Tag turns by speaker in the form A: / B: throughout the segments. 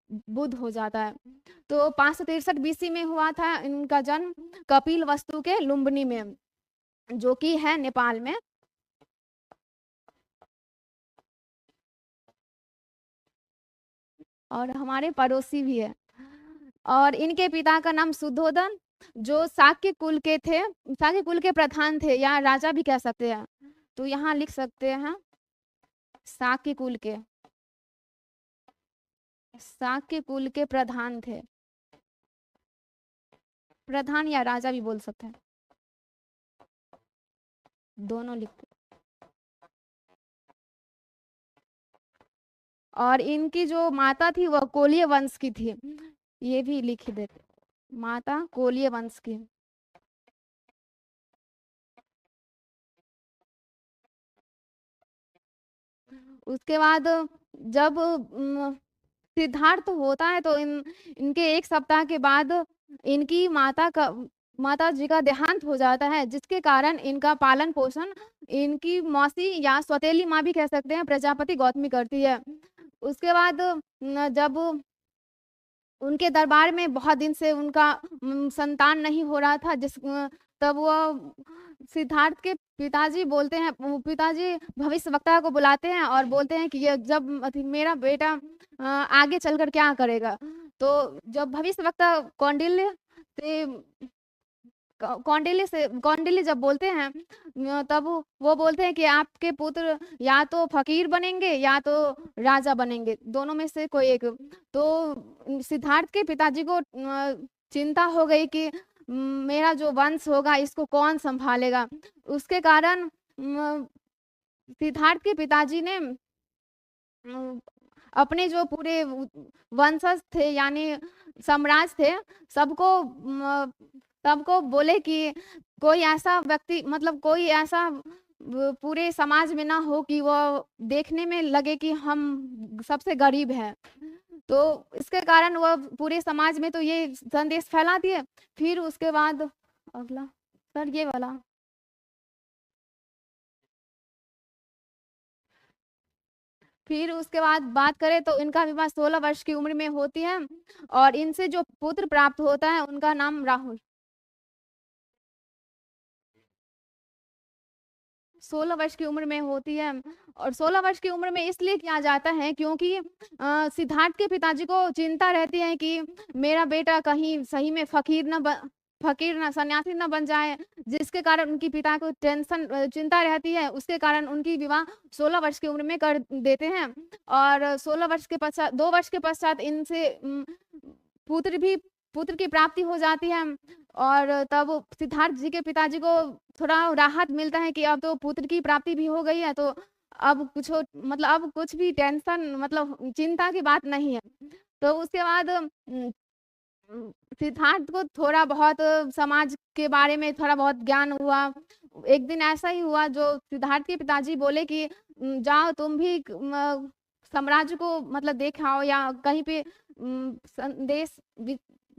A: बुध हो जाता है। तो 563 बीसी में हुआ था इनका जन्म कपिल वस्तु के लुम्बिनी में, जो कि है नेपाल में। और हमारे पड़ोसी भी है। और इनके पिता का नाम सुद्धोधन, जो शाक्य कुल के थे, शाक्य कुल के प्रधान थे या राजा भी कह सकते हैं। तो यहाँ लिख सकते हैं शाक्य कुल के, शाक्य कुल के प्रधान थे, प्रधान या राजा भी बोल सकते हैं, दोनों लिखते। और इनकी जो माता थी वह कोलीय वंश की थी, ये भी लिख देते, माता कोलीय वंश की। उसके बाद जब सिद्धार्थ होता है तो इनके 1 सप्ताह के बाद इनकी माता जी का देहांत हो जाता है, जिसके कारण इनका पालन पोषण इनकी मौसी या सौतेली माँ भी कह सकते हैं प्रजापति गौतमी करती है। उसके बाद जब उनके दरबार में बहुत दिन से उनका संतान नहीं हो रहा था, तब वह सिद्धार्थ के पिताजी बोलते हैं, पिताजी भविष्यवक्ता को बुलाते हैं और बोलते हैं कि ये जब मेरा बेटा आगे चलकर क्या करेगा। तो जब भविष्यवक्ता कौंडिल्य जब बोलते हैं, तब वो बोलते हैं कि आपके पुत्र या तो फकीर बनेंगे या तो राजा बनेंगे, दोनों में से कोई एक। तो सिद्धार्थ के पिताजी को चिंता हो गई कि मेरा जो वंश होगा इसको कौन संभालेगा। उसके कारण सिद्धार्थ के पिताजी ने अपने जो पूरे वंशज थे यानी सम्राट थे, सबको बोले कि कोई ऐसा व्यक्ति, मतलब कोई ऐसा पूरे समाज में ना हो कि वो देखने में लगे कि हम सबसे गरीब हैं। तो इसके कारण वह पूरे समाज में तो ये संदेश फैला दिए। फिर उसके बाद अगला सर ये वाला, फिर उसके बाद बात करें तो इनका विवाह 16 वर्ष की उम्र में होती है और इनसे जो पुत्र प्राप्त होता है उनका नाम राहुल। 16 वर्ष की उम्र में होती है। और 16 वर्ष की उम्र में इसलिए किया जाता है क्योंकि सिद्धार्थ के पिताजी को चिंता रहती है कि मेरा बेटा कहीं सही में फकीर ना सन्यासी ना बन जाए, जिसके कारण उनकी पिता को चिंता रहती है। उसके कारण उनकी विवाह 16 वर्ष की उम्र में कर देते हैं। और 16 वर्ष के पश्चात 2 वर्ष के पश्चात इनसे पुत्र की प्राप्ति हो जाती है। और तब सिद्धार्थ जी के पिताजी को थोड़ा राहत मिलता है कि अब तो पुत्र की प्राप्ति भी हो गई है, तो अब कुछ भी टेंशन, मतलब चिंता की बात नहीं है। तो उसके बाद सिद्धार्थ को थोड़ा बहुत समाज के बारे में थोड़ा बहुत ज्ञान हुआ। एक दिन ऐसा ही हुआ जो सिद्धार्थ के पिताजी बोले कि जाओ तुम भी साम्राज्य को मतलब देख आओ या कहीं पे संदेश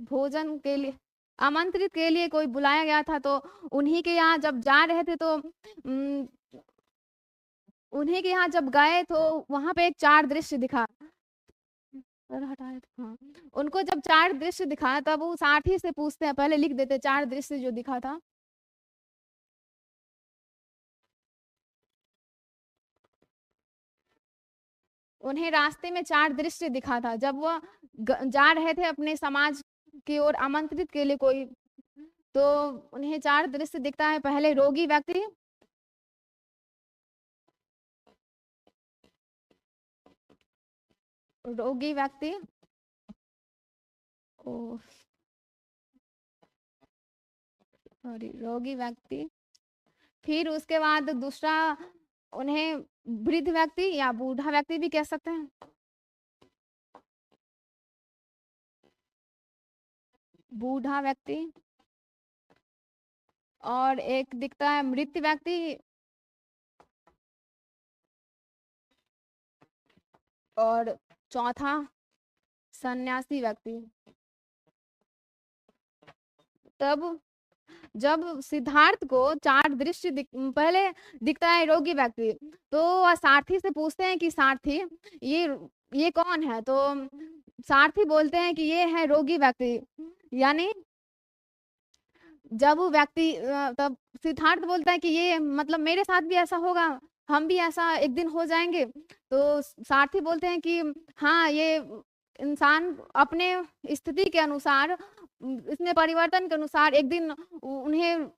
A: भोजन के लिए आमंत्रित के लिए कोई बुलाया गया था। तो उन्हीं के यहाँ जब जा रहे थे तो उन्हीं के यहाँ जब गए तो वहां पे एक 4 दृश्य दिखा। हटाए थे हाँ। उनको जब 4 दृश्य दिखा तब वो सारथी से पूछते हैं, पहले लिख देते 4 दृश्य जो दिखा था। उन्हें रास्ते में 4 दृश्य दिखा था जब वह जा रहे थे अपने समाज की ओर आमंत्रित के लिए कोई। तो उन्हें 4 दृश्य दिखता है। पहले रोगी व्यक्ति, रोगी व्यक्ति ओ सॉरी रोगी व्यक्ति। फिर उसके बाद दूसरा उन्हें वृद्ध व्यक्ति या बूढ़ा व्यक्ति भी कह सकते हैं, बूढ़ा व्यक्ति। और एक दिखता है मृत व्यक्ति। और चौथा सन्यासी व्यक्ति। तब जब सिद्धार्थ को 4 दृश्य पहले दिखता है रोगी व्यक्ति, तो वह सारथी से पूछते हैं कि सारथी ये कौन है। तो सारथी बोलते हैं कि ये है रोगी व्यक्ति, यानी जब वो व्यक्ति तब सिद्धार्थ बोलता है कि ये मतलब मेरे साथ भी ऐसा होगा, हम भी ऐसा एक दिन हो जाएंगे। तो सारथी बोलते हैं कि हाँ, ये इंसान अपने स्थिति के अनुसार, इसमें परिवर्तन के अनुसार एक दिन उन्हें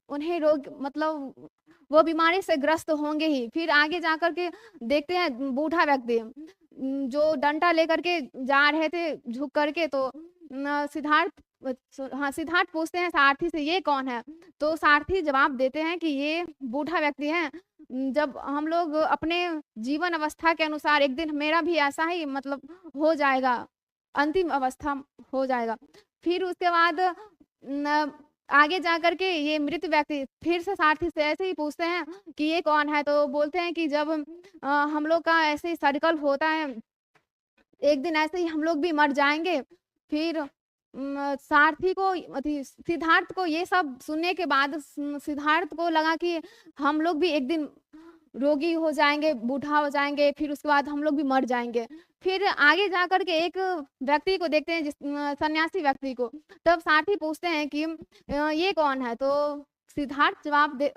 A: उन्हें रोग मतलब वो बीमारी से ग्रस्त होंगे ही। फिर आगे जाकर के देखते हैं बूढ़ा व्यक्ति जो डंडा लेकर के जा रहे थे झुक करके, तो सिद्धार्थ हाँ, सिद्धार्थ पूछते हैं सारथी से ये कौन है? तो सारथी जवाब देते हैं कि ये बूढ़ा व्यक्ति है। जब हम लोग अपने जीवन अवस्था के अनुसार एक दिन मेरा भी ऐसा ही मतलब हो जाएगा, अंतिम अवस्था हो जाएगा। फिर उसके बाद न, आगे जाकर के ये मृत व्यक्ति फिर से सारथी से ऐसे ही पूछते हैं कि ये कौन है? तो बोलते हैं कि जब हम लोग का ऐसे ही सर्कल होता है, एक दिन ऐसे ही हम लोग भी मर जाएंगे। फिर सारथी को सिद्धार्थ को ये सब सुनने के बाद सिद्धार्थ को लगा कि हम लोग भी एक दिन रोगी हो जाएंगे, बूढ़ा हो जाएंगे, फिर उसके बाद हम लोग भी मर जाएंगे। फिर आगे जाकर के एक व्यक्ति को देखते हैं, जिस सन्यासी व्यक्ति को। तब सारथी पूछते हैं कि ये कौन है? तो सिद्धार्थ जवाब दे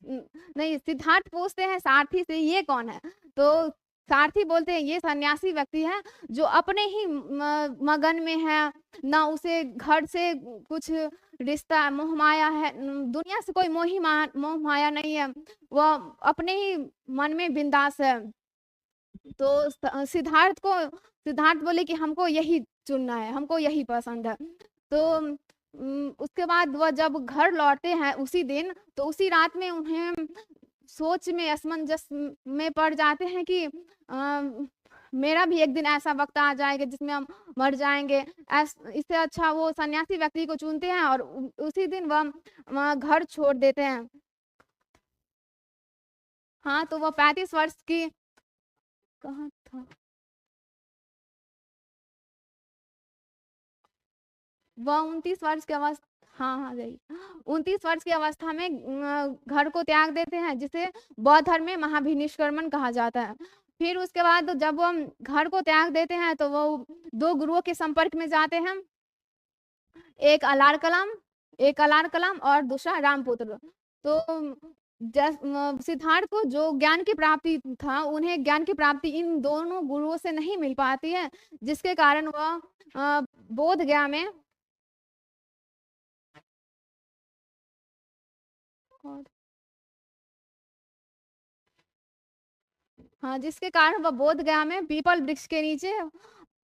A: नहीं, सिद्धार्थ पूछते हैं सारथी से ये कौन है? तो सारथी बोलते हैं ये सन्यासी व्यक्ति है जो अपने ही मगन में है, ना उसे घर से कुछ रिश्ता मोह माया है, दुनिया से कोई मोह माया नहीं है, वह अपने ही मन में बिंदास है। तो सिद्धार्थ बोले कि हमको यही चुनना है, हमको यही पसंद है। तो उसके बाद वह जब घर लौटते हैं उसी दिन, तो उसी रात में उन्हें सोच में असमंजस में पड़ जाते हैं कि मेरा भी एक दिन ऐसा वक्त आ जाएगा जिसमें हम मर जाएंगे। इससे अच्छा वो सन्यासी व्यक्ति को चुनते हैं और उसी दिन वह घर छोड़ देते हैं। हाँ, तो वह 35 वर्ष की कहाँ था वह 29 वर्ष की अवस्था, हाँ हाँ यही 29 वर्ष की अवस्था में घर को त्याग देते हैं, जिसे बौद्ध धर्म में महाभिनिष्क्रमण कहा जाता है। फिर उसके बाद जब वो घर को त्याग देते हैं तो वो 2 गुरुओं के संपर्क में जाते हैं, एक अलार कलाम और दूसरा रामपुत्र। तो सिद्धार्थ को जो ज्ञान की प्राप्ति था, उन्हें ज्ञान की प्राप्ति इन दोनों गुरुओं से नहीं मिल पाती है, जिसके कारण वह बोध गया में हाँ, जिसके कारण वह बोध गया में पीपल वृक्ष के नीचे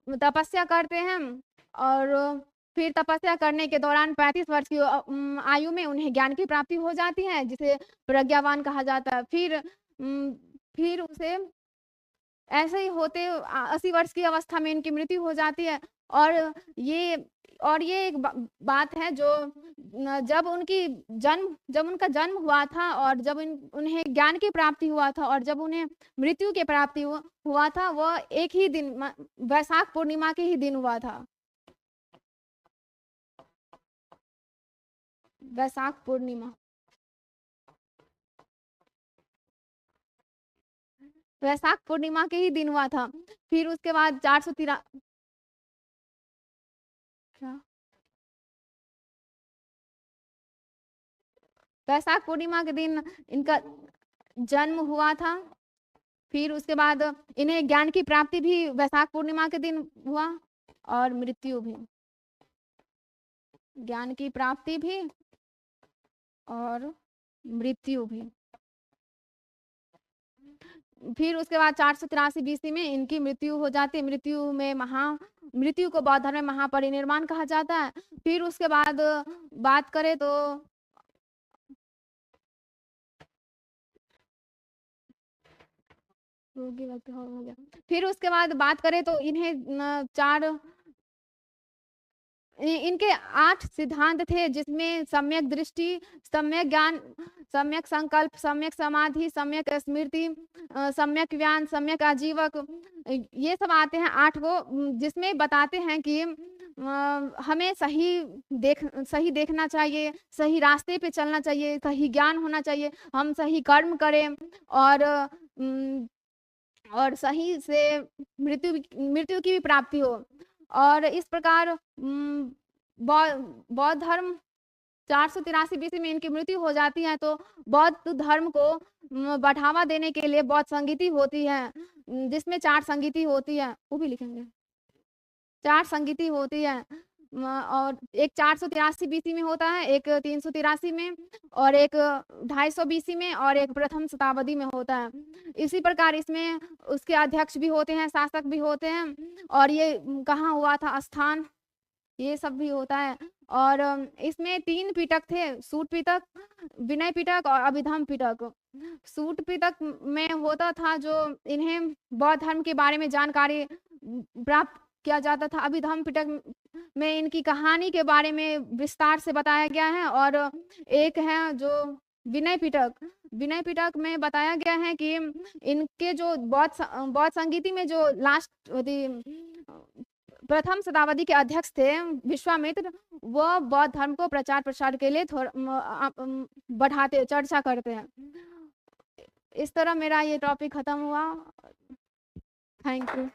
A: तपस्या करते हैं। और फिर तपस्या करने के दौरान 35 वर्ष की आयु में उन्हें ज्ञान की प्राप्ति हो जाती है, जिसे प्रज्ञावान कहा जाता है। फिर उसे ऐसे ही होते 80 वर्ष की अवस्था में इनकी मृत्यु हो जाती है। और ये एक बात है जो जब उनका जन्म हुआ था और जब उन्हें ज्ञान की प्राप्ति हुआ था और जब उन्हें मृत्यु की प्राप्ति हुआ था, वह एक ही दिन वैशाख पूर्णिमा के ही दिन हुआ था। वैशाख पूर्णिमा के ही दिन हुआ था। फिर उसके बाद 413 क्या वैशाख पूर्णिमा के दिन इनका जन्म हुआ था। फिर उसके बाद इन्हें ज्ञान की प्राप्ति भी वैशाख पूर्णिमा के दिन हुआ और मृत्यु भी, ज्ञान की प्राप्ति भी और मृत्यु भी। फिर उसके बाद 483 BC में इनकी मृत्यु हो जाती है। मृत्यु को बौद्ध धर्म में महापरिनिर्वाण कहा जाता है। फिर उसके बाद बात करें तो रोगी व्यक्ति हो गया। फिर उसके बाद बात करें तो इनके 8 सिद्धांत थे, जिसमें सम्यक दृष्टि, सम्यक ज्ञान, सम्यक संकल्प, सम्यक समाधि, सम्यक स्मृति, सम्यक ज्ञान, सम्यक आजीवक, ये सब आते हैं 8 को, जिसमें बताते हैं कि हमें सही देखना चाहिए, सही रास्ते पे चलना चाहिए, सही ज्ञान होना चाहिए, हम सही कर्म करें और और सही से मृत्यु की भी प्राप्ति हो। और इस प्रकार बौद्ध धर्म 483 बीसी में इनकी मृत्यु हो जाती है, तो बौद्ध धर्म को बढ़ावा देने के लिए बौद्ध संगीति होती है, जिसमें 4 संगीति होती है, वो भी लिखेंगे। 4 संगीति होती है, और एक 483 बीसी में होता है, एक 383 में, और एक 250 बीसी में, और एक प्रथम शताब्दी में होता है। इसी प्रकार इसमें उसके अध्यक्ष भी होते हैं, शासक भी होते हैं, और ये कहाँ हुआ था स्थान, ये सब भी होता है। और इसमें 3 पिटक थे, सूत पिटक, विनय पिटक और अभिधम्म पिटक। सूत पिटक में होता था जो इन्हें बौद्ध धर्म के बारे में जानकारी प्राप्त किया जाता था। अभिधम्म पिटक में इनकी कहानी के बारे में विस्तार से बताया गया है। और एक है जो विनय पिटक में बताया गया है कि इनके जो बौद्ध संगीति में जो लास्ट प्रथम शताब्दी के अध्यक्ष थे विश्वामित्र, वो बौद्ध धर्म को प्रचार प्रसार के लिए बढ़ाते चर्चा करते हैं। इस तरह मेरा ये टॉपिक खत्म हुआ। Thank you.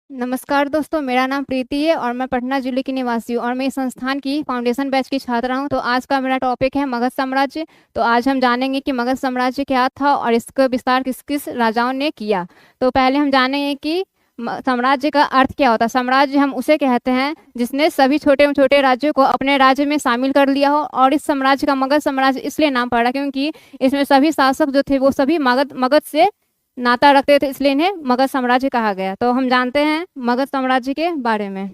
B: नमस्कार दोस्तों, मेरा नाम प्रीति है और मैं पटना जिले की निवासी हूँ और मैं इस संस्थान की फाउंडेशन बैच की छात्रा हूँ। तो आज का मेरा टॉपिक है मगध साम्राज्य। तो आज हम जानेंगे कि मगध साम्राज्य क्या था और इसका विस्तार किस किस राजाओं ने किया। तो पहले हम जानेंगे कि साम्राज्य का अर्थ क्या होता है। साम्राज्य हम उसे कहते हैं जिसने सभी छोटे छोटे राज्यों को अपने राज्य में शामिल कर लिया हो, और इस साम्राज्य का मगध साम्राज्य इसलिए नाम पड़ा क्योंकि इसमें सभी शासक जो थे वो सभी मगध से नाता रखते थे, इसलिए इन्हें मगध साम्राज्य कहा गया। तो हम जानते हैं मगध साम्राज्य के बारे में।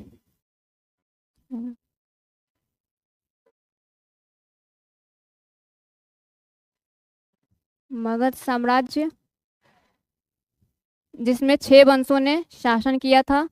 B: मगध साम्राज्य जिसमें 6 वंशों ने शासन किया था।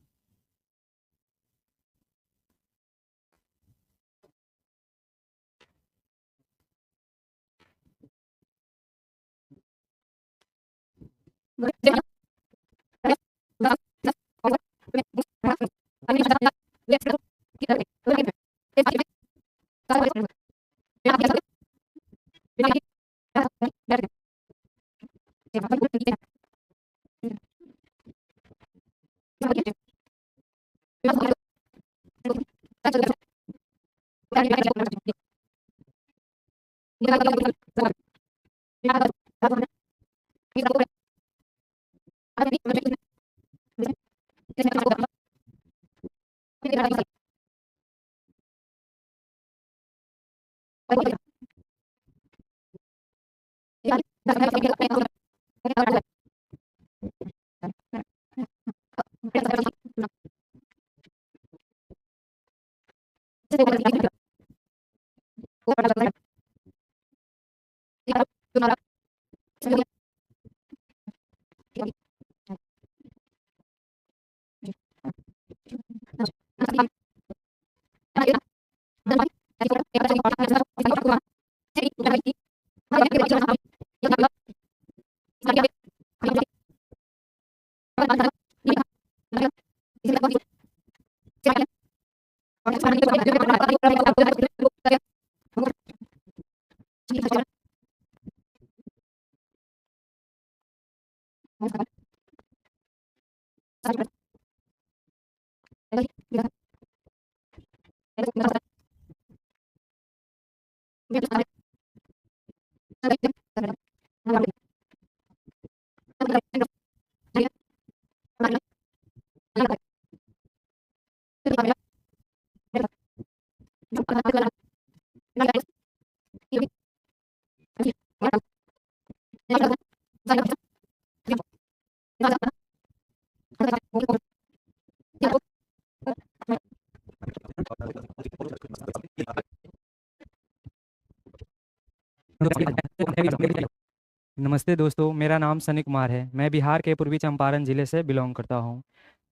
C: नमस्ते दोस्तों, मेरा नाम सनी कुमार है। मैं बिहार के पूर्वी चंपारण जिले से बिलोंग करता हूँ।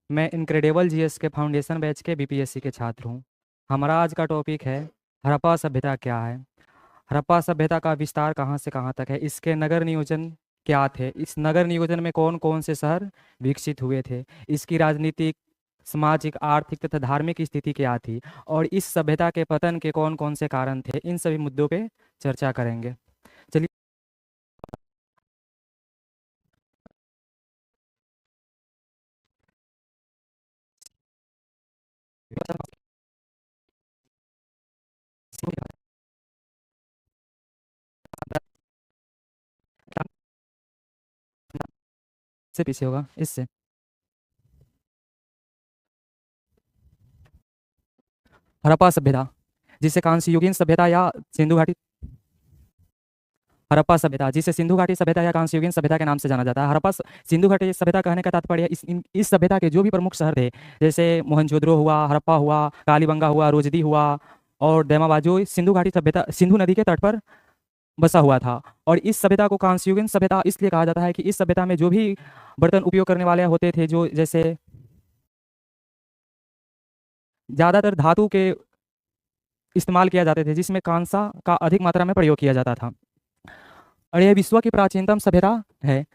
C: मैं इनक्रेडिबल जीएस के फाउंडेशन बैच के बीपीएससी के छात्र हूँ। हमारा आज का टॉपिक है हड़प्पा सभ्यता क्या है। हड़प्पा सभ्यता का विस्तार कहाँ से कहाँ तक है, इसके नगर नियोजन क्या थे, इस नगर नियोजन में कौन कौन से शहर विकसित हुए थे, इसकी राजनीतिक सामाजिक, आर्थिक तथा धार्मिक स्थिति क्या थी और इस सभ्यता के पतन के कौन-कौन से कारण थे, इन सभी मुद्दों पे चर्चा करेंगे। चलिए से पीछे होगा इससे। हड़प्पा सभ्यता, जिसे कांस्ययुगीन सभ्यता या सिंधु घाटी हड़प्पा सभ्यता, जिसे सिंधु घाटी सभ्यता या कांस्ययुगीन सभ्यता के नाम से जाना जाता है। सिंधु घाटी सभ्यता कहने का तात्पर्य इस सभ्यता के जो भी प्रमुख शहर थे, जैसे मोहनजोदड़ो हुआ, हड़प्पा हुआ, कालीबंगा हुआ, रोजदी हुआ और दैमाबाद, जो सिंधु घाटी सभ्यता सिंधु नदी के तट पर बसा हुआ था। और इस सभ्यता को कांस्ययुगीन सभ्यता इसलिए कहा जाता है कि इस सभ्यता में जो भी बर्तन उपयोग करने वाले होते थे, जो जैसे ज़्यादातर धातु के इस्तेमाल किया जाते थे, जिसमें कांसा का अधिक मात्रा में प्रयोग किया जाता था। और यह विश्व की प्राचीनतम सभ्यता है।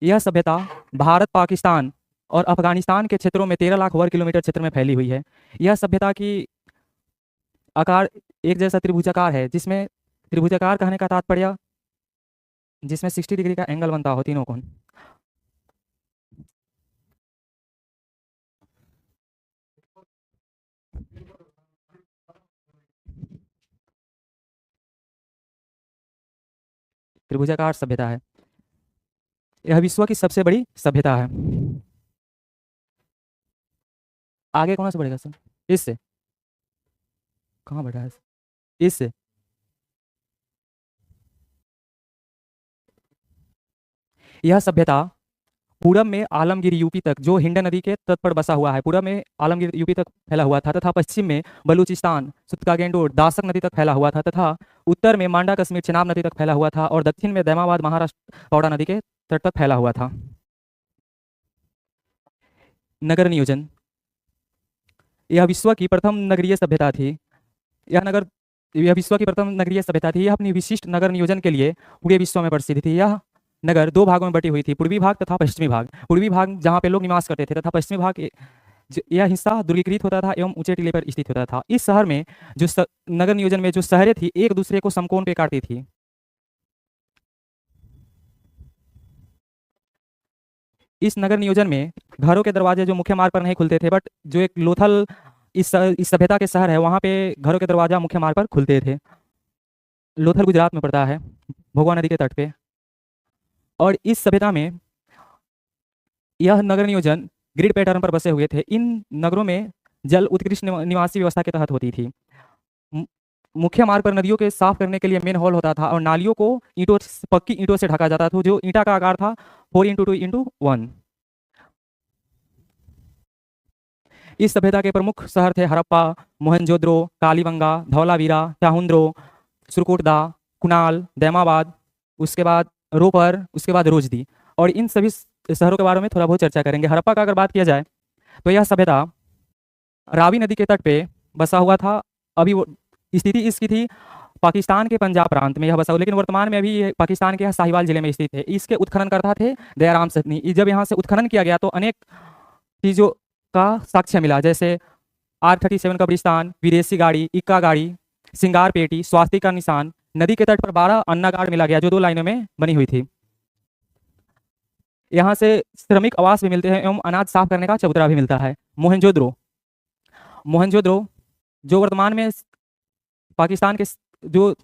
C: यह सभ्यता भारत, पाकिस्तान और अफगानिस्तान के क्षेत्रों में 13 लाख वर्ग किलोमीटर क्षेत्र में फैली हुई है। यह सभ्यता की आकार एक जैसा त्रिभुजाकार है, जिसमें त्रिभुजाकार कहने का तात्पर्य जिसमें 60 डिग्री का एंगल बनता हो, तीनों कोण। त्रिभुजाकार सभ्यता है। यह विश्व की सबसे बड़ी सभ्यता है। आगे कौन सा बढ़ेगा सर? इससे कहाँ बढ़ा है? इससे यह सभ्यता पूरब में आलमगीर यूपी तक, जो हिंड नदी के तट पर बसा हुआ है, पूरब में आलमगीर यूपी तक फैला हुआ था, तथा पश्चिम में बलूचिस्तान, सुत्कागेंडोर, दासक नदी तक फैला हुआ था, तथा उत्तर में मांडा कश्मीर, चिनाब नदी तक फैला हुआ था, और दक्षिण में दैमाबाद, महाराष्ट्र, पौड़ा नदी के तट तक फैला हुआ था। नगर नियोजन, यह विश्व की प्रथम नगरीय सभ्यता थी। यह विश्व की प्रथम नगरीय सभ्यता थी। यह अपनी विशिष्ट नगर नियोजन के लिए पूरे विश्व में प्रसिद्ध थी। यह नगर 2 भागों में बटी हुई थी, पूर्वी भाग तथा पश्चिमी भाग। पूर्वी भाग जहाँ पे लोग निवास करते थे, तथा पश्चिमी भाग यह हिस्सा दुर्गीकृत होता था एवं ऊंचे टीले पर स्थित होता था। इस शहर में नगर नियोजन में जो शहरें थी, एक दूसरे को समकोण पे काटती थी। इस नगर नियोजन में घरों के दरवाजे जो मुख्य मार्ग पर नहीं खुलते थे, बट जो एक लोथल इस सभ्यता के शहर है, वहाँ पे घरों के दरवाजा मुख्य मार्ग पर खुलते थे। लोथल गुजरात में पड़ता है, भोगवा नदी के तट पे। और इस सभ्यता में यह नगर नियोजन ग्रिड पैटर्न पर बसे हुए थे। इन नगरों में जल उत्कृष्ट निवासी व्यवस्था के तहत होती थी। मुख्य मार्ग पर नदियों के साफ करने के लिए मेन हॉल होता था, और नालियों को पक्की ईंटों से ढका जाता था, जो ईंटा का आकार था 4x2x1। इस सभ्यता के प्रमुख शहर थे हड़प्पा, मोहनजोदड़ो, कालीबंगा, धौलावीरा, चाहुंद्रो, सुरकोटदा, कुणाल, दैमाबाद, उसके बाद रोपर, उसके बाद रोजदी। और इन सभी शहरों के बारे में थोड़ा बहुत चर्चा करेंगे। हड़प्पा का अगर बात किया जाए तो यह सभ्यता रावी नदी के तट पे बसा हुआ था। अभी वो स्थिति इसकी थी पाकिस्तान के पंजाब प्रांत में यह बसा हुआ, लेकिन वर्तमान में अभी पाकिस्तान के साहिवाल जिले में स्थित है। इसके उत्खननकर्ता थे दयाराम सतनी। जब यहाँ से उत्खनन किया गया तो अनेक चीज़ों का साक्ष्य मिला, जैसे R37 कब्रिस्तान, विदेशी गाड़ी, इक्का गाड़ी, सिंगार पेटी, स्वास्तिक का निशान। नदी के तट पर 12 अन्नागार मिला गया, जो 2 लाइनों में बनी हुई थी। यहाँ से श्रमिक आवास भी मिलते हैं एवं अनाज साफ करने का चबूतरा भी मिलता है। मोहनजोदड़ो जो वर्तमान में पाकिस्तान के जो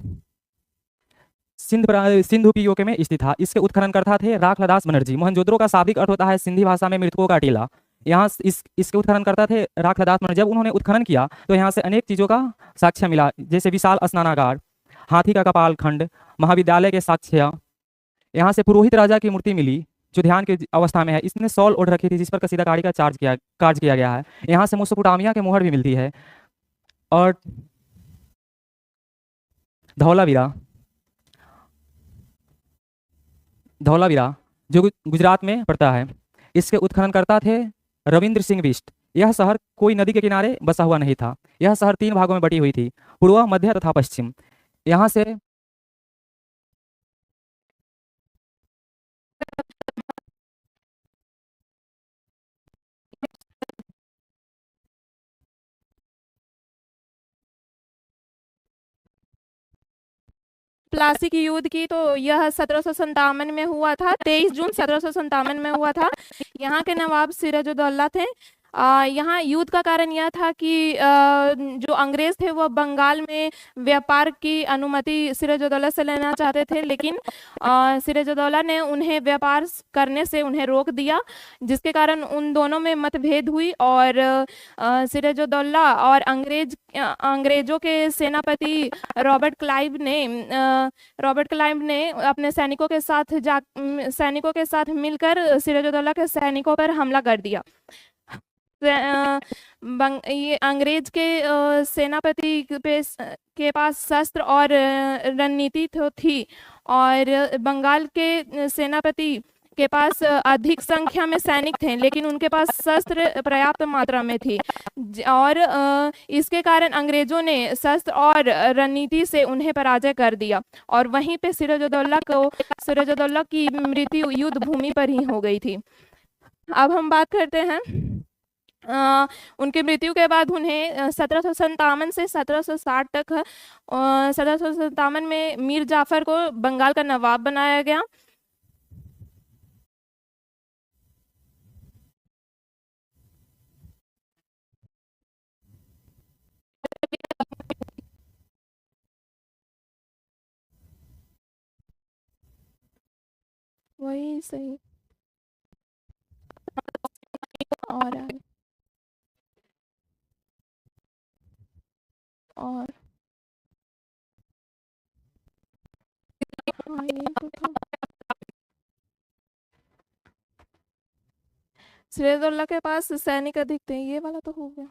C: सिंधु पीओके में स्थित था। इसके उत्खननकर्ता थे राखलदास बनर्जी। मोहनजोदड़ो का शाब्दिक अर्थ होता है सिंधी भाषा में मृतकों का टीला। यहाँ इसके उत्खननकर्ता थे राखलदास बनर्जी। जब उन्होंने उत्खनन किया तो यहाँ से अनेक चीज़ों का साक्ष्य मिला, जैसे विशाल स्नानागार, हाथी का कपाल खंड, महाविद्यालय के साक्ष्य। यहाँ से पुरोहित राजा की मूर्ति मिली, जो ध्यान की अवस्था में है। इसने शॉल ओढ़ रखी थी, जिस पर कसीदाकारी का कार्य किया गया है। यहाँ से मेसोपोटामिया के मोहर भी मिलती है। और धौलावीरा जो गुजरात में पड़ता है, इसके उत्खननकर्ता थे रविंद्र सिंह बिष्ट। यह शहर कोई नदी के किनारे बसा हुआ नहीं था। यह शहर 3 भागों में बटी हुई थी, पूर्व, मध्य तथा पश्चिम। यहाँ से
D: प्लासी की युद्ध की, तो यह 1757 में हुआ था, 23 जून 1757 में हुआ था। यहाँ के नवाब सिराजुद्दौला थे। यहाँ युद्ध का कारण यह था कि जो अंग्रेज थे वह बंगाल में व्यापार की अनुमति सिराजुद्दौला से लेना चाहते थे, लेकिन सिराजुद्दौला ने उन्हें व्यापार करने से उन्हें रोक दिया, जिसके कारण उन दोनों में मतभेद हुई और सिराजुद्दौला और अंग्रेजों के सेनापति रॉबर्ट क्लाइव ने अपने सैनिकों के साथ मिलकर सिराजुद्दौला के सैनिकों पर हमला कर दिया। ये अंग्रेज के सेनापति के पास शस्त्र और रणनीति तो थी, और बंगाल के सेनापति के पास अधिक संख्या में सैनिक थे, लेकिन उनके पास शस्त्र पर्याप्त मात्रा में थी, और इसके कारण अंग्रेजों ने शस्त्र और रणनीति से उन्हें पराजय कर दिया, और वहीं पे सिराजुद्दौला की मृत्यु युद्ध भूमि पर ही हो गई थी। अब हम बात करते हैं उनकी मृत्यु के बाद उन्हें 1757 से 1760 तक 1757 में मीर जाफर को बंगाल का नवाब बनाया गया। वही सही और हाँ, ये तो था। सिराजुद्दौला के पास सैनिक अधिक थे, ये वाला तो हो गया।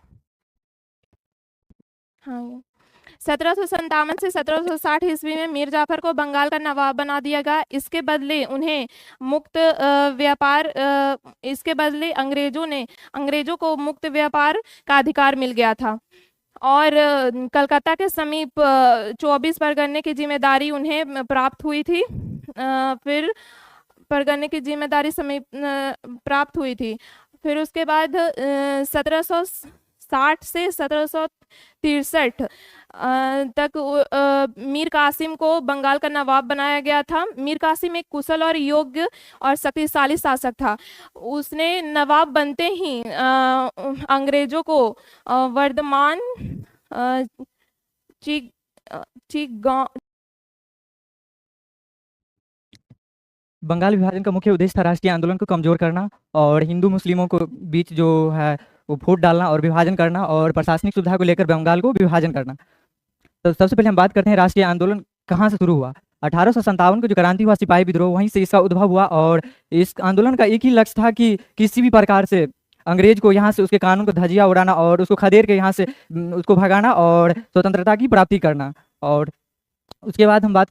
D: हाँ, ये 1757 से 1760 ईस्वी में मीर जाफर को बंगाल का नवाब बना दिया गया। इसके बदले अंग्रेजों को मुक्त व्यापार का अधिकार मिल गया था, और कलकत्ता के समीप 24 परगने की जिम्मेदारी उन्हें प्राप्त हुई थी। फिर परगने की जिम्मेदारी समीप प्राप्त हुई थी। फिर उसके बाद 1760 से 1763 तक मीर कासिम को बंगाल का नवाब बनाया गया था। मीर कासिम एक कुशल और योग्य और शक्तिशाली शासक था। उसने नवाब बनते ही अंग्रेजों को वर्धमान
C: बंगाल विभाजन का मुख्य उद्देश्य था राष्ट्रीय आंदोलन को कमजोर करना और हिंदू मुस्लिमों को बीच जो है वो फूट डालना और विभाजन करना और प्रशासनिक सुविधा को लेकर बंगाल को विभाजन करना। तो सबसे पहले हम बात करते हैं राष्ट्रीय आंदोलन कहाँ से शुरू हुआ। 1857 को जो क्रांति हुआ सिपाही विद्रोह, वहीं से इसका उद्भव हुआ, और इस आंदोलन का एक ही लक्ष्य था कि किसी भी प्रकार से अंग्रेज को यहाँ से उसके कानून को धजिया उड़ाना और उसको खदेड़ के यहाँ से उसको भगाना और स्वतंत्रता की प्राप्ति करना। और उसके बाद हम बात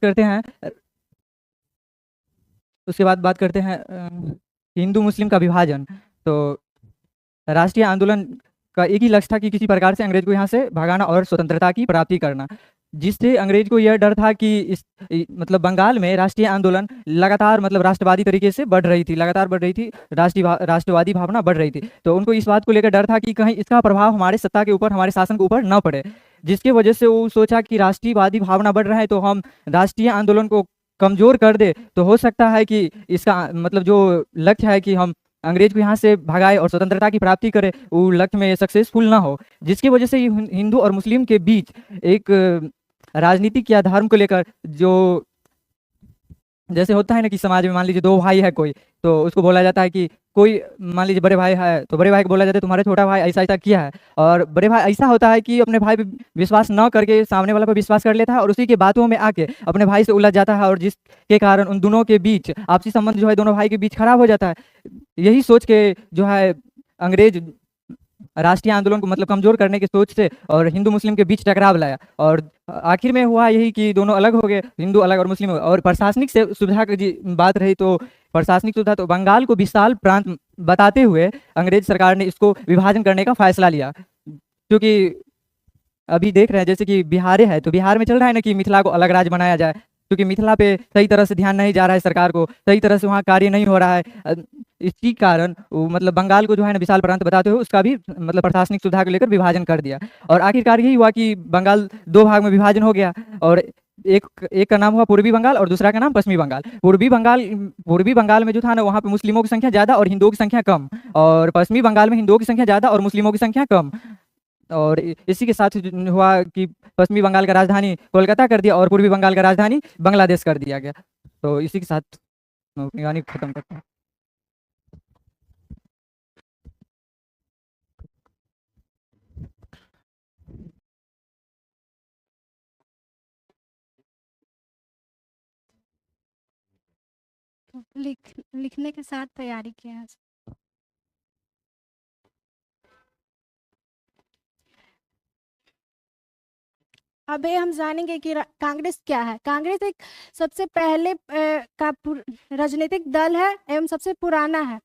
C: करते हैं हिंदू मुस्लिम का विभाजन। तो राष्ट्रीय आंदोलन का एक ही लक्ष्य था कि किसी प्रकार से अंग्रेज को यहाँ से भगाना और स्वतंत्रता की प्राप्ति करना, जिससे अंग्रेज को यह डर था कि मतलब बंगाल में राष्ट्रीय आंदोलन लगातार मतलब राष्ट्रवादी तरीके से बढ़ रही थी, राष्ट्रवादी भावना बढ़ रही थी। तो उनको इस बात को लेकर डर था कि कहीं इसका प्रभाव हमारे सत्ता के ऊपर, हमारे शासन के ऊपर न पड़े, जिसकी वजह से वो सोचा कि राष्ट्रवादी भावना बढ़ रहा है तो हम राष्ट्रीय आंदोलन को कमजोर कर दे, तो हो सकता है कि इसका मतलब जो लक्ष्य है कि हम अंग्रेज को यहाँ से भगाए और स्वतंत्रता की प्राप्ति करे, वो लक्ष्य में सक्सेसफुल ना हो, जिसकी वजह से हिंदू और मुस्लिम के बीच एक राजनीतिक या धर्म को लेकर जो जैसे होता है ना कि समाज में मान लीजिए दो भाई है कोई, तो उसको बोला जाता है कि कोई मान लीजिए बड़े भाई है तो बड़े भाई को बोला जाता है तुम्हारे छोटा भाई ऐसा ऐसा किया है, और बड़े भाई ऐसा होता है कि अपने भाई पे विश्वास न करके सामने वाला पे विश्वास कर लेता है और उसी के बातों में आके अपने भाई से उलझ जाता है, और जिसके कारण उन दोनों के बीच आपसी संबंध जो है दोनों भाई के बीच खराब हो जाता है। यही सोच के जो है अंग्रेज राष्ट्रीय आंदोलन को मतलब कमजोर करने की सोच से और हिंदू मुस्लिम के बीच टकराव लाया, और आखिर में हुआ यही कि दोनों अलग हो गए, हिंदू अलग और मुस्लिम। और प्रशासनिक से सुविधा की बात रही तो प्रशासनिक सुविधा, तो बंगाल को विशाल प्रांत बताते हुए अंग्रेज सरकार ने इसको विभाजन करने का फैसला लिया। क्योंकि अभी देख रहे हैं जैसे कि बिहार है, तो बिहार में चल रहा है ना कि मिथिला को अलग राज्य बनाया जाए, क्योंकि मिथिला पे सही तरह से ध्यान नहीं जा रहा है, सरकार को सही तरह से वहाँ कार्य नहीं हो रहा है। इसी कारण मतलब बंगाल को जो है ना विशाल प्रांत बताते हुए उसका भी मतलब प्रशासनिक सुविधा को लेकर विभाजन कर दिया, और आखिरकार यही हुआ कि बंगाल दो भाग में विभाजन हो गया। और
E: एक का नाम हुआ पूर्वी बंगाल और दूसरा का नाम पश्चिमी बंगाल। पूर्वी बंगाल में जो था ना, वहाँ पे मुस्लिमों की संख्या ज़्यादा और हिंदुओं की संख्या कम, और पश्चिमी बंगाल में हिंदुओं की संख्या ज़्यादा और मुस्लिमों की संख्या कम। और इसी के साथ हुआ कि पश्चिमी बंगाल का राजधानी कोलकाता कर दिया और पूर्वी बंगाल का राजधानी बांग्लादेश कर दिया गया। तो इसी के साथ मैं अपनी कहानी खत्म करता हूँ।
F: लिखने के साथ तैयारी किया है। अभी हम जानेंगे कि कांग्रेस क्या है। कांग्रेस एक सबसे पहले का राजनीतिक दल है एवं सबसे पुराना है।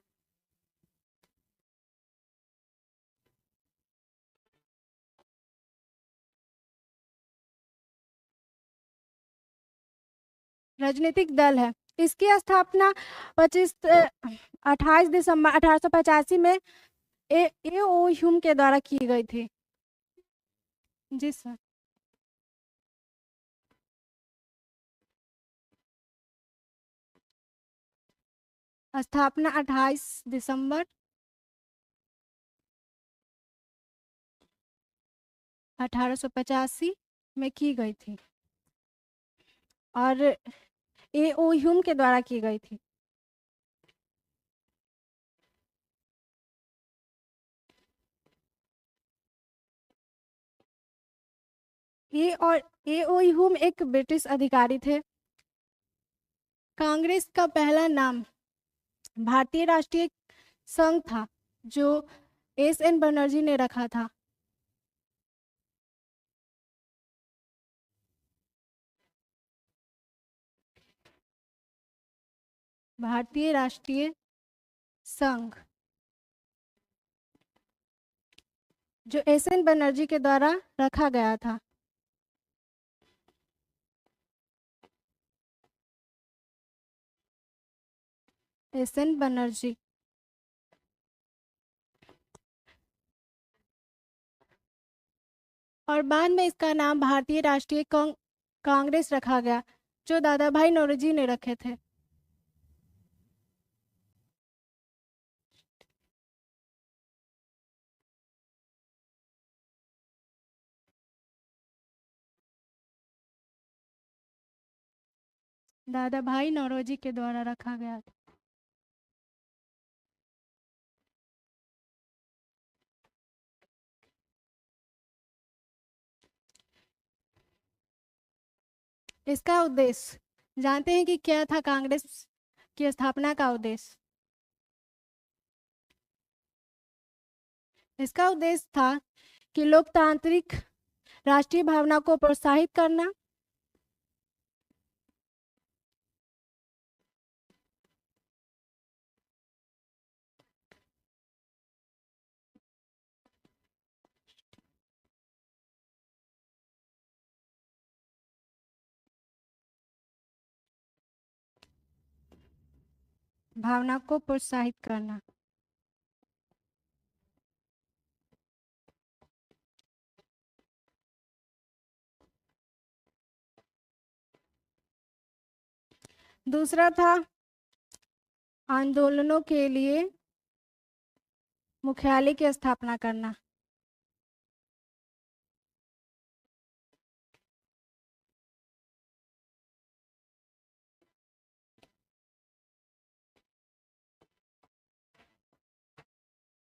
F: राजनीतिक दल है। इसकी स्थापना 28 दिसंबर 1885 में ए ओ ह्यूम के द्वारा की गई थी। जी सर। स्थापना 28 दिसंबर 1885 में की गई थी और ए ओ ह्यूम के द्वारा की गई थी। ए ओ ह्यूम एक ब्रिटिश अधिकारी थे। कांग्रेस का पहला नाम भारतीय राष्ट्रीय संघ था, जो एस.एन. बनर्जी ने रखा था। भारतीय राष्ट्रीय संघ जो एस.एन. बनर्जी के द्वारा रखा गया था। एस.एन. बनर्जी और बाद में इसका नाम भारतीय राष्ट्रीय कांग्रेस रखा गया, जो दादा भाई नौरोजी ने रखे थे। दादा भाई नौरोजी के द्वारा रखा गया था। इसका उद्देश्य जानते हैं कि क्या था? कांग्रेस की स्थापना का उद्देश्य, इसका उद्देश्य था कि लोकतांत्रिक राष्ट्रीय भावना को प्रोत्साहित करना, भावना को प्रोत्साहित करना। दूसरा था आंदोलनों के लिए मुख्यालय की स्थापना करना।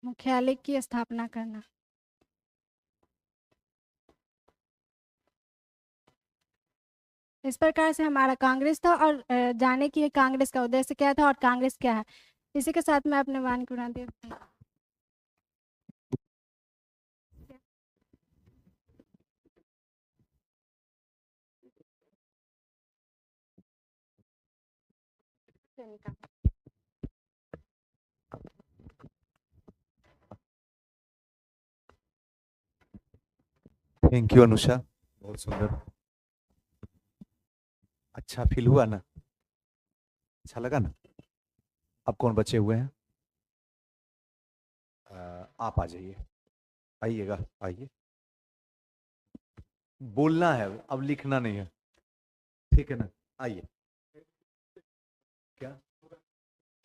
F: मुख्यालय की स्थापना करना। इस प्रकार से हमारा कांग्रेस था। और जाने की कांग्रेस का उद्देश्य क्या था और कांग्रेस क्या है। इसी के साथ मैं अपने वाणी को विराम देती हूँ।
G: थैंक यू अनुषा, बहुत सुंदर। अच्छा फील हुआ ना? अच्छा लगा ना? अब कौन बचे हुए हैं? आप आ जाइए, आइएगा, आइए। बोलना है, अब लिखना नहीं है। ठीक है ना, आइए। क्या?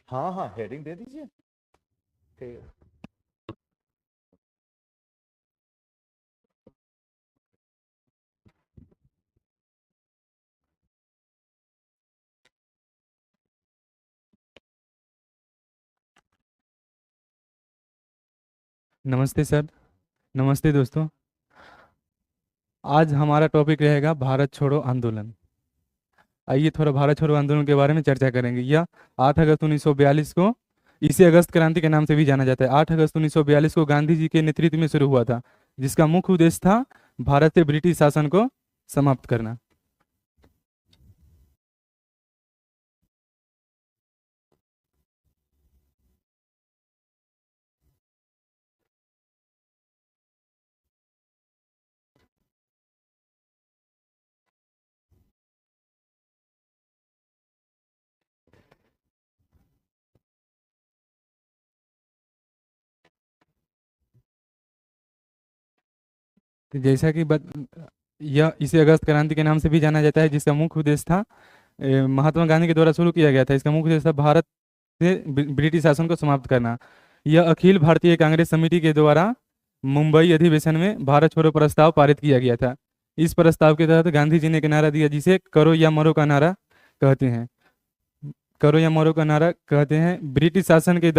G: हाँ हाँ, हेडिंग दे दीजिए। ठीक है।
H: नमस्ते सर, नमस्ते दोस्तों। आज हमारा टॉपिक रहेगा भारत छोड़ो आंदोलन। आइए थोड़ा भारत छोड़ो आंदोलन के बारे में चर्चा करेंगे। यह 8 अगस्त 1942 को, इसे अगस्त क्रांति के नाम से भी जाना जाता है, 8 अगस्त 1942 को गांधी जी के नेतृत्व में शुरू हुआ था, जिसका मुख्य उद्देश्य था भारत से ब्रिटिश शासन को समाप्त करना। तो जैसा कि यह इसे अगस्त क्रांति के नाम से भी जाना जाता है, जिसका मुख्य उद्देश्य था महात्मा गांधी के द्वारा शुरू किया गया था। इसका मुख्य उद्देश्य था भारत से ब्रिटिश शासन को समाप्त करना। यह अखिल भारतीय कांग्रेस समिति के द्वारा मुंबई अधिवेशन में भारत छोड़ो प्रस्ताव पारित किया गया था। इस प्रस्ताव के तहत गांधी जी ने एक नारा दिया, जिसे करो या मरो का नारा कहते हैं। करो या मरो का नारा कहते हैं। ब्रिटिश शासन के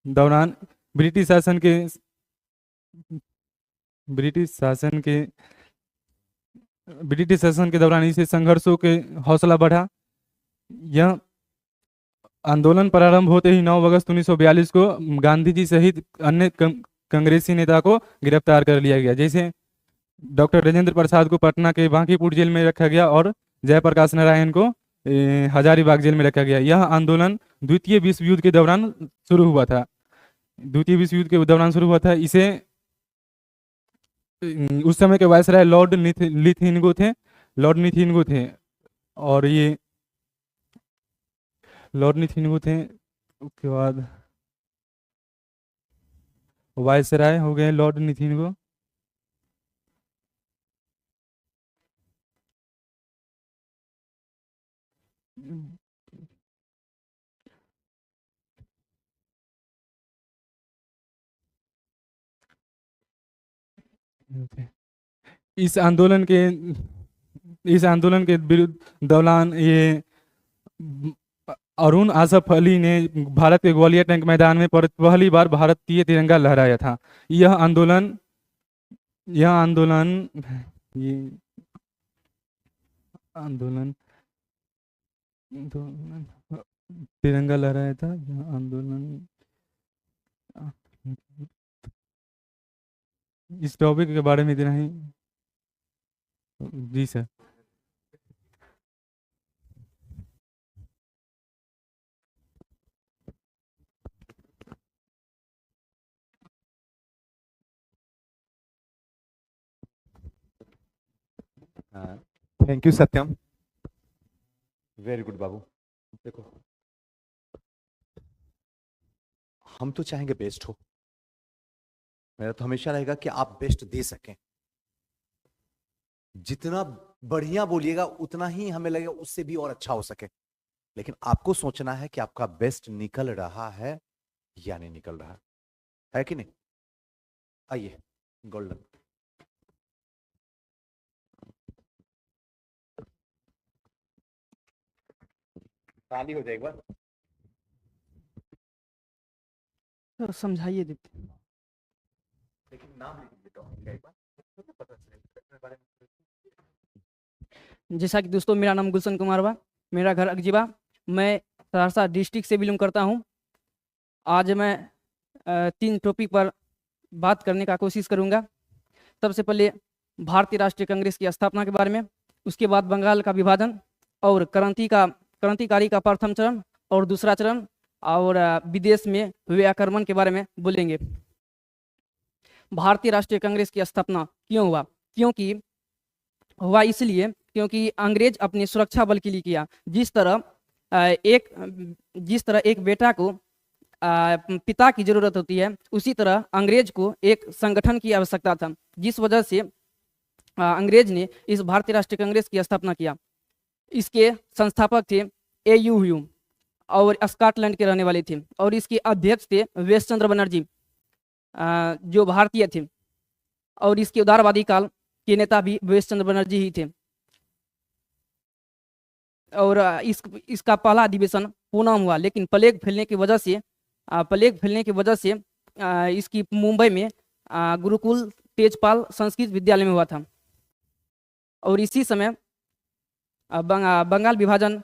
H: दौरान ब्रिटिश शासन के दौरान इसे संघर्षों के हौसला बढ़ा। यह आंदोलन प्रारंभ होते ही 9 अगस्त 1942 को गांधी जी सहित अन्य कांग्रेसी नेता को गिरफ्तार कर लिया गया, जैसे डॉक्टर राजेंद्र प्रसाद को पटना के बांकीपुर जेल में रखा गया और जयप्रकाश नारायण को हजारीबाग जेल में रखा गया। यह आंदोलन द्वितीय विश्व युद्ध के दौरान शुरू हुआ था। इसे उस समय के वायसराय लॉर्ड लिथिनगो थे और ये लॉर्ड लिथिनगो थे। उसके बाद वायसराय हो गए लॉर्ड लिथिनगो। इस आंदोलन के विरुद्ध दौरान ये अरुण आसफ अली ने भारत के ग्वालियर टैंक मैदान में पहली बार भारतीय तिरंगा लहराया था। यह आंदोलन तिरंगा लहराया था। यह आंदोलन इस टॉपिक के बारे में इतना ही। जी sir.
G: Thank you Satyam, very good बाबू। देखो, हम तो चाहेंगे बेस्ट हो। मेरा तो हमेशा रहेगा कि आप बेस्ट दे सकें। जितना बढ़िया बोलिएगा उतना ही हमें लगेगा उससे भी और अच्छा हो सके। लेकिन आपको सोचना है कि आपका बेस्ट निकल रहा है या नहीं निकल रहा है कि नहीं। आइए, गोल्डन। ताली हो जाए एक बार।
I: तो समझाइए दीप्ति।
G: लेकिन नाम लिख देता हूं एक बार, तो पता चलेगा।
I: जैसा कि दोस्तों, मेरा नाम गुलशन कुमार बा, मेरा घर अगजीबा, मैं सहरसा डिस्ट्रिक्ट से बिलोंग करता हूं। आज मैं 3 टॉपिक पर बात करने का कोशिश करूंगा। सबसे पहले भारतीय राष्ट्रीय कांग्रेस की स्थापना के बारे में, उसके बाद बंगाल का विभाजन और क्रांतिकारी का प्रथम चरण और दूसरा चरण, और विदेश में हुए आक्रमण के बारे में बोलेंगे। भारतीय राष्ट्रीय कांग्रेस की स्थापना क्यों हुआ? हुआ इसलिए क्योंकि अंग्रेज अपनी सुरक्षा बल के लिए किया। जिस तरह एक बेटा को पिता की जरूरत होती है, उसी तरह अंग्रेज को एक संगठन की आवश्यकता था, जिस वजह से अंग्रेज ने इस भारतीय राष्ट्रीय कांग्रेस की स्थापना किया। इसके संस्थापक थे AU ह्यूम और स्कॉटलैंड के रहने वाले थे, और इसके अध्यक्ष थे वेश चंद्र बनर्जी जो भारतीय थे, और इसके उदारवादी काल के नेता भी वेश चंद्र बनर्जी ही थे। और इसका पहला अधिवेशन पूना हुआ, लेकिन प्लेग फैलने की वजह से इसकी मुंबई में गुरुकुल तेजपाल संस्कृत विद्यालय में हुआ था। और इसी समय बंगाल विभाजन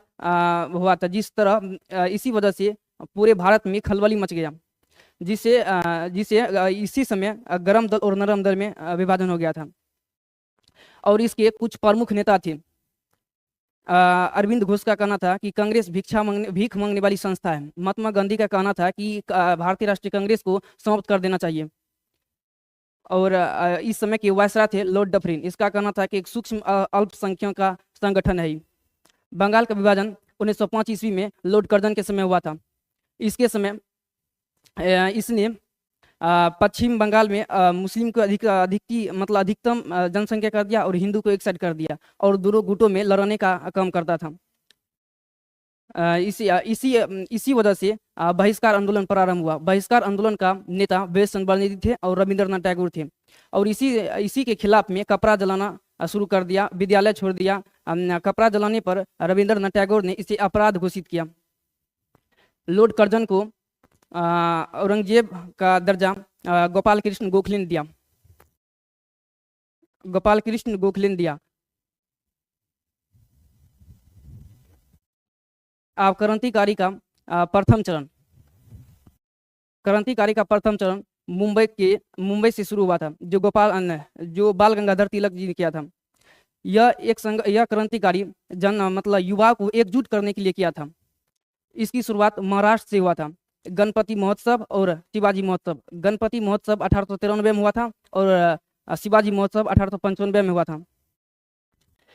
I: हुआ था, जिस तरह इसी वजह से पूरे भारत में खलबली मच गया, जिसे इसी समय गरम दल और नरम दल में विभाजन हो गया था। और इसके कुछ प्रमुख नेता थे। अरविंद घोष का कहना था कि कांग्रेस भीख मांगने वाली संस्था है। महात्मा गांधी का कहना था कि भारतीय राष्ट्रीय कांग्रेस को समाप्त कर देना चाहिए। और इस समय के वायसराय थे लॉर्ड डफरिन। इसका कहना था कि एक सूक्ष्म अल्पसंख्यकों का संगठन है। बंगाल का विभाजन 1905 ईस्वी में लॉर्ड कर्जन के समय हुआ था। इसके समय इसने पश्चिम बंगाल में मुस्लिम को अधिकतम जनसंख्या कर दिया और हिंदू को एक साइड कर दिया, और दोनों गुटों में लड़ने का काम करता था। इसी वजह से बहिष्कार आंदोलन प्रारंभ हुआ। बहिष्कार आंदोलन का नेता वेश चंद्र बनर्जी थे और रविंद्रनाथ टैगोर थे। और इसी के खिलाफ में कपड़ा जलाना शुरू कर दिया, विद्यालय छोड़ दिया। कपड़ा जलाने पर रविंद्रनाथ टैगोर ने इसे अपराध घोषित किया। लॉर्ड कर्जन को औरंगजेब का दर्जा गोपाल कृष्ण गोखले ने दिया। अब क्रांतिकारी का प्रथम चरण मुंबई से शुरू हुआ था, जो बाल गंगाधर तिलक जी ने किया था। यह क्रांतिकारी युवा को एकजुट करने के लिए किया था। इसकी शुरुआत महाराष्ट्र से हुआ था। गणपति महोत्सव और शिवाजी महोत्सव। गणपति महोत्सव 1893 में हुआ था और शिवाजी महोत्सव 1895 में हुआ था।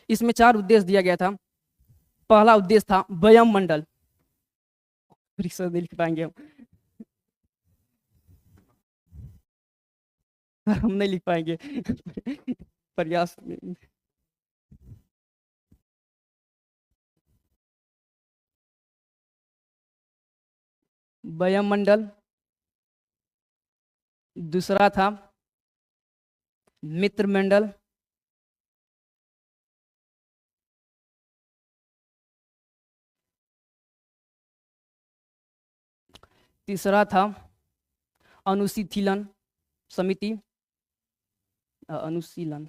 I: इसमें 4 उद्देश्य दिया गया था। पहला उद्देश्य था व्यायाम मंडल। लिख पाएंगे हम नहीं लिख पाएंगे प्रयास। व्यायाम मंडल। दूसरा था मित्र मंडल। तीसरा था अनुशीलन समिति। अनुशीलन।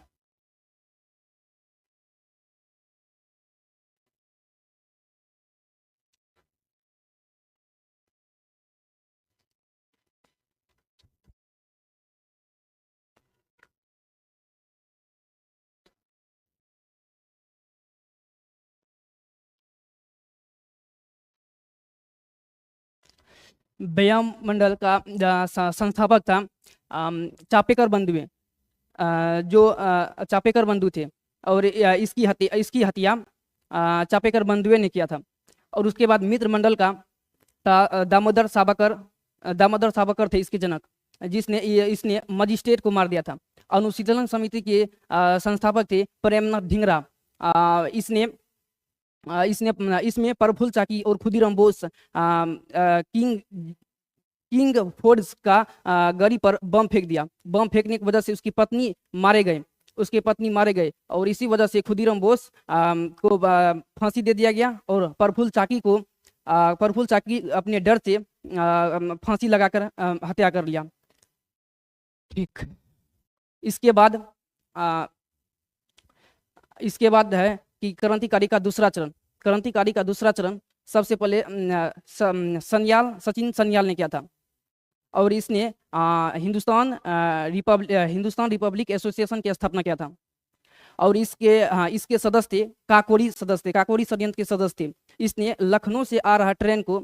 I: व्यायाम मंडल का संस्थापक था चापेकर बंधु, जो चापेकर बंधु थे, और इसकी हत्या चापेकर बंधुए ने किया था। और उसके बाद मित्र मंडल का दामोदर सावरकर थे इसके जनक, इसने मजिस्ट्रेट को मार दिया था। अनुशीलन समिति के संस्थापक थे प्रेमनाथ ढींगरा। इसमें प्रफुल्ल चाकी और खुदीराम बोस किंग फोर्ड्स का गाड़ी पर बम फेंक दिया। बम फेंकने की वजह से उसकी पत्नी मारे गए और इसी वजह से खुदीराम बोस को फांसी दे दिया गया और प्रफुल्ल चाकी अपने डर से फांसी लगाकर हत्या कर लिया। ठीक। इसके बाद है कि क्रांतिकारी का दूसरा चरण सबसे पहले सचिन सन्याल ने किया था, और इसने हिंदुस्तान रिपब्लिक एसोसिएशन की स्थापना किया था। और इसके सदस्य थे काकोरी षड्यंत्र के सदस्य थे। इसने लखनऊ से आ रहा ट्रेन को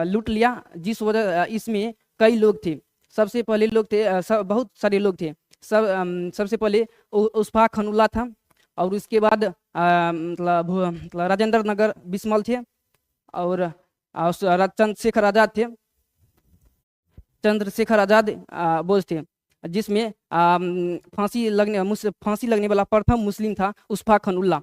I: लूट लिया, जिस वजह इसमें कई लोग थे। सबसे पहले बहुत सारे लोग थे। सबसे पहले उस्फा खनुल्ला था, और उसके बाद राजेंद्र नगर बिस्मल थे, और चंद्रशेखर आजाद बोस थे। जिसमें फांसी लगने वाला प्रथम मुस्लिम था उस्फा खान उल्ला।